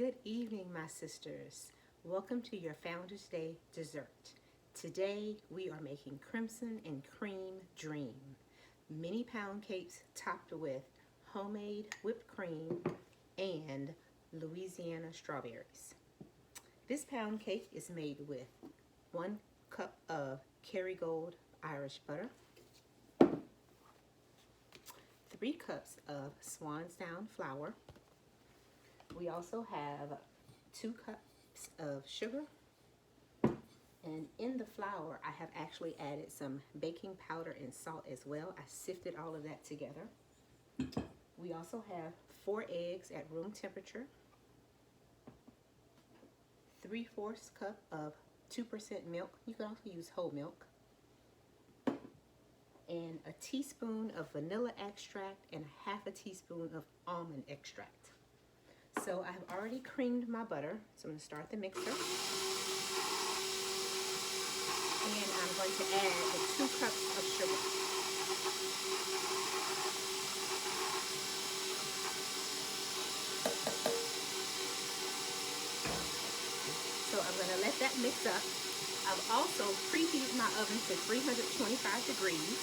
Good evening, my sisters. Welcome to your Founders Day dessert. Today we are making Crimson and Cream Dream. Mini pound cakes topped with homemade whipped cream and Louisiana strawberries. This pound cake is made with 1 cup of Kerrygold Irish butter, 3 cups of Swansdown flour. We also have 2 cups of sugar, and in the flour I have actually added some baking powder and salt as well. I sifted all of that together. We also have 4 eggs at room temperature, 3/4 cup of 2% milk. You can also use whole milk, and a teaspoon of vanilla extract and 1/2 teaspoon of almond extract. So I have already creamed my butter, so I'm going to start the mixer. And I'm going to add the 2 cups of sugar. So I'm going to let that mix up. I've also preheated my oven to 325 degrees,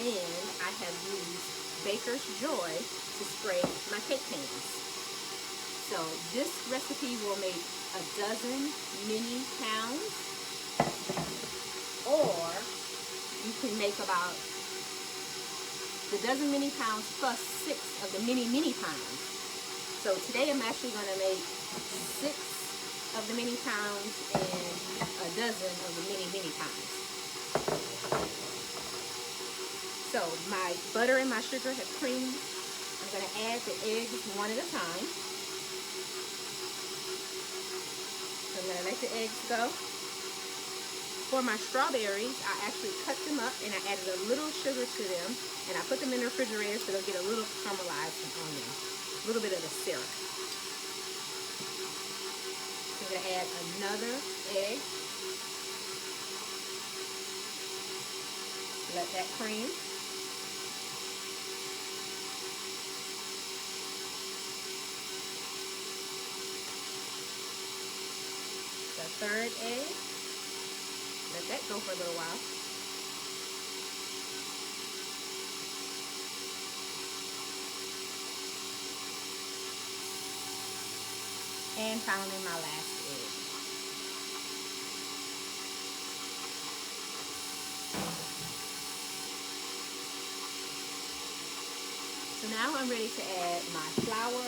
and I have used Baker's Joy to spray my cake pans. So this recipe will make a dozen mini pounds, or you can make about the dozen mini pounds plus 6 of the mini pounds. So today I'm actually going to make 6 of the mini pounds and a dozen of the mini pounds. So my butter and my sugar have creamed. I'm going to add the eggs one at a time. I'm going to let the eggs go. For my strawberries, I actually cut them up and I added a little sugar to them, and I put them in the refrigerator so they'll get a little caramelized on them. A little bit of the syrup. So I'm going to add another egg. Let that cream. The 3rd egg. Let that go for a little while. And finally my last egg. So now I'm ready to add my flour,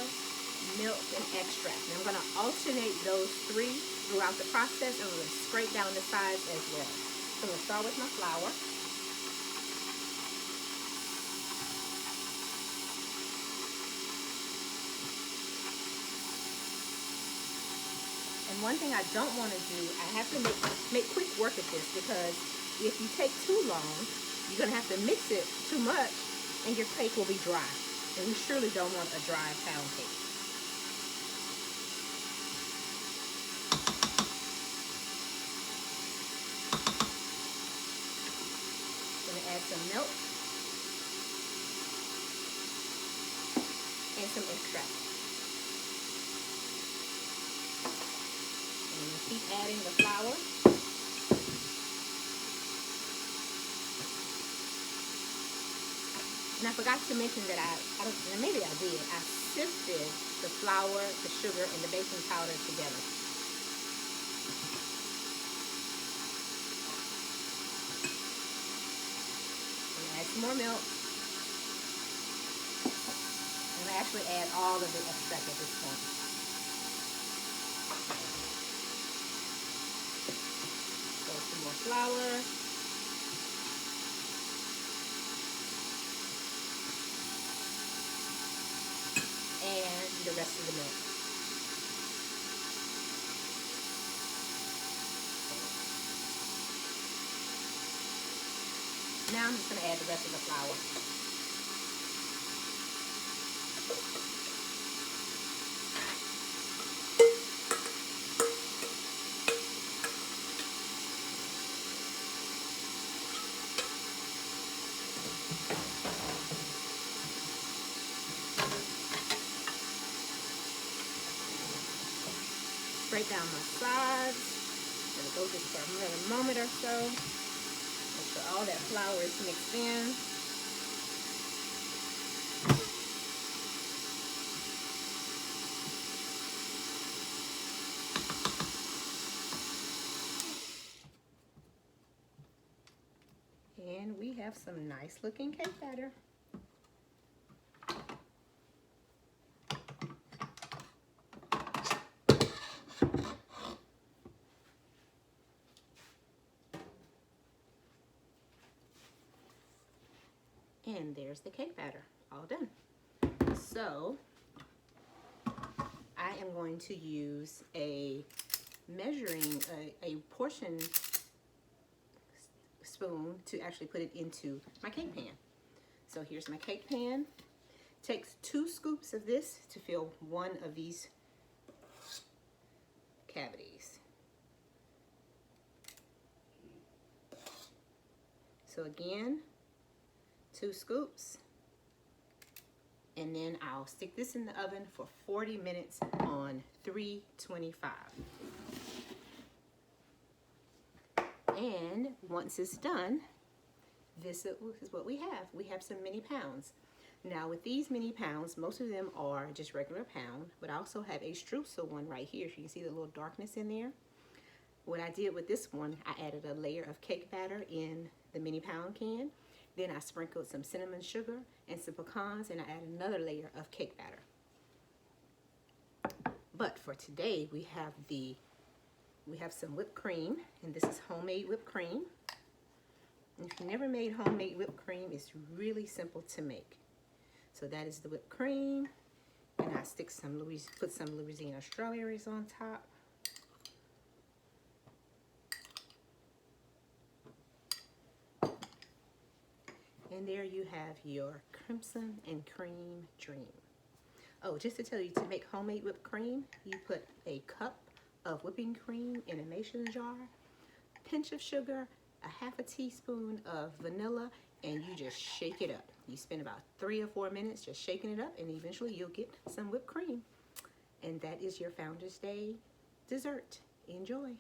milk, and extract. And I'm going to alternate those 3 throughout the process, and I'm going to scrape down the sides as well. So I'm going to start with my flour. And one thing I don't want to do, I have to make quick work of this, because if you take too long, you're going to have to mix it too much and your cake will be dry. And we surely don't want a dry pound cake. Add some milk and some extract. And keep adding the flour. And I forgot to mention that maybe I did. I sifted the flour, the sugar, and the baking powder together. Add some more milk. And I actually add all of the extract at this point. So some more flour. And the rest of the milk. Now I'm just going to add the rest of the flour. scrape down my sides. Let it go just for another moment or so. Make sure all that flour is mixed in. And we have some nice looking cake batter. And there's the cake batter, all done. So I am going to use a portion spoon to actually put it into my cake pan. So here's my cake pan. Takes 2 scoops of this to fill one of these cavities. So again, 2 scoops, and then I'll stick this in the oven for 40 minutes on 325. And once it's done, this is what we have. We have some mini pounds. Now with these mini pounds, most of them are just regular pound, but I also have a streusel one right here. So you can see the little darkness in there. What I did with this one, I added a layer of cake batter in the mini pound can. Then I sprinkled some cinnamon sugar and some pecans, and I added another layer of cake batter. But for today, we have some whipped cream, and this is homemade whipped cream. And if you never made homemade whipped cream, it's really simple to make. So that is the whipped cream, and I put some Louisiana strawberries on top. And there you have your crimson and cream dream. Oh, just to tell you, to make homemade whipped cream, you put a cup of whipping cream in a mason jar, a pinch of sugar, a half a teaspoon of vanilla, and you just shake it up. You spend about 3 or 4 minutes just shaking it up, and eventually you'll get some whipped cream. And that is your Founders Day dessert. Enjoy.